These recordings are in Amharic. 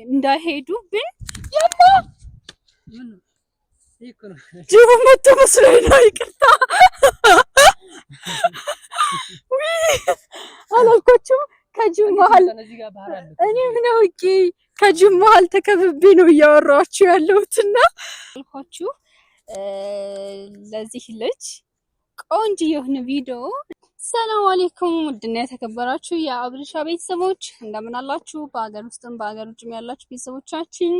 እንዳይሄዱብን ያማ ጅቡ መጥቶ መስሎኝ ነው። ይቅርታ አላልኳችሁም? ከጅቡ መሀል እኔ ምን አውቄ ከጅቡ መሀል ተከብቤ ነው እያወራኋችሁ ያለሁትና አልኳችሁ። ለዚህ ልጅ ቆንጆ የሆነ ቪዲዮ። ሰላም አለይኩም ውድና የተከበራችሁ የአብርሻ ቤተሰቦች እንደምን አላችሁ? በአገር ውስጥም በአገር ውጭም ያላችሁ ቤተሰቦቻችን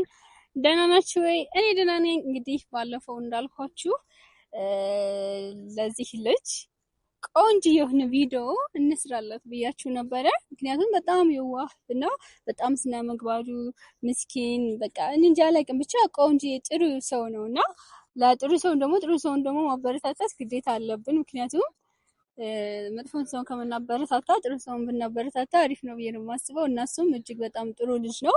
ደህና ናችሁ ወይ? እኔ ደህና ነኝ። እንግዲህ ባለፈው እንዳልኳችሁ ለዚህ ልጅ ቆንጆ የሆነ ቪዲዮ እንስራለት ብያችሁ ነበረ። ምክንያቱም በጣም የዋህ ነው፣ በጣም ስነ ምግባሩ ምስኪን፣ በቃ እንጃ አላውቅም፣ ብቻ ቆንጆ ጥሩ ሰው ነውና ለጥሩ ሰው ደግሞ ማበረታታት ግዴታ አለብን። ምክንያቱም መጥፎን ሰው ከምናበረታታ ጥሩ ሰውን ብናበረታታ አሪፍ ነው ብዬ ነው የማስበው። እናሱም እጅግ በጣም ጥሩ ልጅ ነው።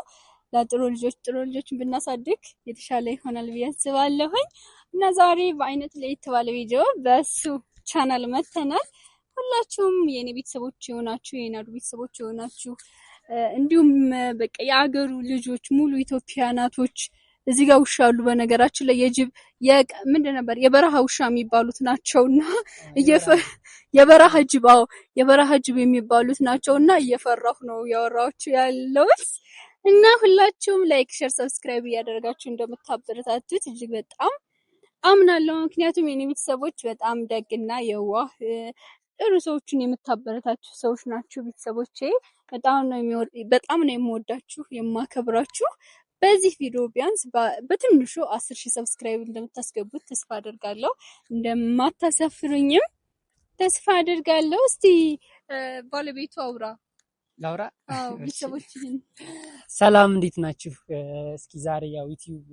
ለጥሩ ልጆችን ብናሳድግ የተሻለ ይሆናል ብዬ አስባለሁኝ። እና ዛሬ በአይነት ለየት ባለ ቪዲዮ በሱ ቻናል መተናል። ሁላችሁም የኔ ቤተሰቦች የሆናችሁ የናዱ ቤተሰቦች የሆናችሁ እንዲሁም በቃ የአገሩ ልጆች ሙሉ ኢትዮጵያናቶች እዚህ ጋር ውሻ አሉ። በነገራችን ላይ የጅብ ምንድን ነበር የበረሃ ውሻ የሚባሉት ናቸውና የበረሃ ጅብ የሚባሉት ናቸውና እየፈራሁ ነው ያወራችሁ ያለውስ። እና ሁላችሁም ላይክ፣ ሼር፣ ሰብስክራይብ እያደረጋችሁ እንደምታበረታቱት እጅግ በጣም አምናለሁ። ምክንያቱም የኔ ቤተሰቦች በጣም ደግና የዋህ ጥሩ ሰዎችን የምታበረታቱ ሰዎች ናችሁ። ቤተሰቦቼ በጣም ነው የምወዳችሁ የማከብራችሁ። በዚህ ቪዲዮ ቢያንስ በትንሹ 10,000 ሰብስክራይብ እንደምታስገቡት ተስፋ አደርጋለሁ። እንደማታሳፍሩኝም ተስፋ አደርጋለሁ። እስቲ ባለቤቱ ላውራ። ቤተሰቦችን ሰላም እንዴት ናችሁ? እስኪ ዛሬ ያው ዩቲዩብ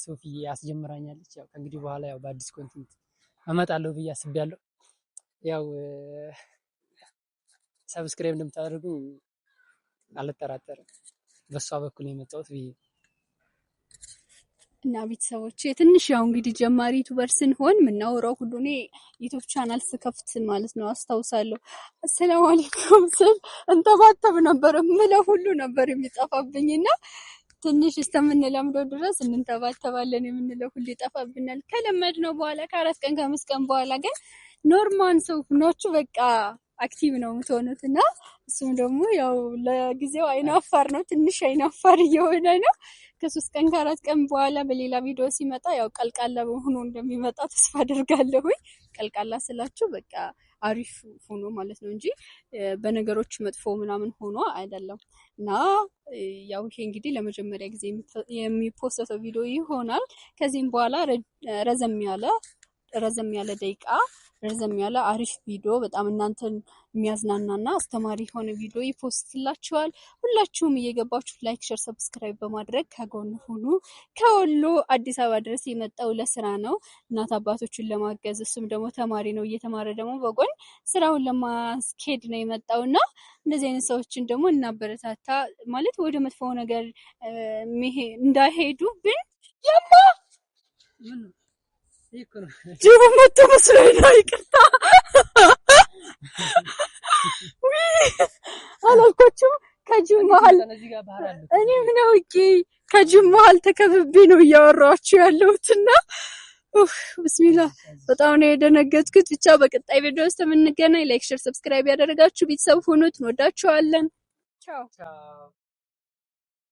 ሶፊ አስጀምራኛለች። ያው ከእንግዲህ በኋላ ያው በአዲስ ኮንቴንት እመጣለሁ ብዬ አስቤያለሁ። ያው ሰብስክራይብ እንደምታደርጉ አልጠራጠርም። በሷ በኩል የመጣሁት ብዬ እና ቤተሰቦቼ ትንሽ ያው እንግዲህ ጀማሪ ዩቲዩበር ስንሆን የምናወራው ሁሉ እኔ ዩቲዩብ ቻናል ስከፍት ማለት ነው አስታውሳለሁ። አሰላሙ አለይኩም ስል እንተባተብ ነበር ምለው ሁሉ ነበር የሚጠፋብኝና ትንሽ እስከምንለምደው ድረስ እንተባተባለን የምንለው ሁሉ ይጠፋብናል። ከለመድነው በኋላ ከ4 ቀን ከ5 ቀን በኋላ ግን ኖርማል ሰው ሆናችሁ በቃ አክቲቭ ነው የምትሆኑትና እሱም ደግሞ ያው ለጊዜው አይናፋር ነው፣ ትንሽ አይናፋር እየሆነ ነው። ከ3 ቀን ከ4 ቀን በኋላ በሌላ ቪዲዮ ሲመጣ ያው ቀልቃላ ሆኖ እንደሚመጣ ተስፋ አደርጋለሁ። ቀልቃላ ስላችሁ በቃ አሪፍ ሆኖ ማለት ነው እንጂ በነገሮች መጥፎ ምናምን ሆኖ አይደለም። እና ያው ይሄ እንግዲህ ለመጀመሪያ ጊዜ የሚፖስተው ቪዲዮ ይሆናል። ከዚህም በኋላ ረዘም ያለ ደቂቃ ረዘም ያለ አሪፍ ቪዲዮ በጣም እናንተን የሚያዝናናና አስተማሪ የሆነ ቪዲዮ ይፖስትላችኋል። ሁላችሁም እየገባችሁ ላይክ፣ ሼር፣ ሰብስክራይብ በማድረግ ከጎን ሁኑ። ከወሎ አዲስ አበባ ድረስ የመጣው ለስራ ነው፣ እናት አባቶችን ለማገዝ። እሱም ደግሞ ተማሪ ነው፣ እየተማረ ደግሞ በጎን ስራውን ለማስኬድ ነው የመጣውና እንደዚህ አይነት ሰዎችን ደግሞ እናበረታታ ማለት ወደ መጥፎ ነገር እንዳይሄዱብን ያማ ጅቡ መጥቶ መስሎኝ ነው። ይቅርታ አላልኳችሁም? ከጅቡ መሀል እኔ ምን አውቄ ከጅቡ መሀል ተከብቤ ነው እያወራኋችሁ ያለሁትና ብስሚላ በጣም ነው የደነገጥኩት። ብቻ በቀጣይ ቪዲዮ ውስጥ የምንገናኝ። ላይክ፣ ሼር፣ ሰብስክራይብ ያደረጋችሁ ቤተሰብ ሁኑት። እንወዳችኋለን። ቻው።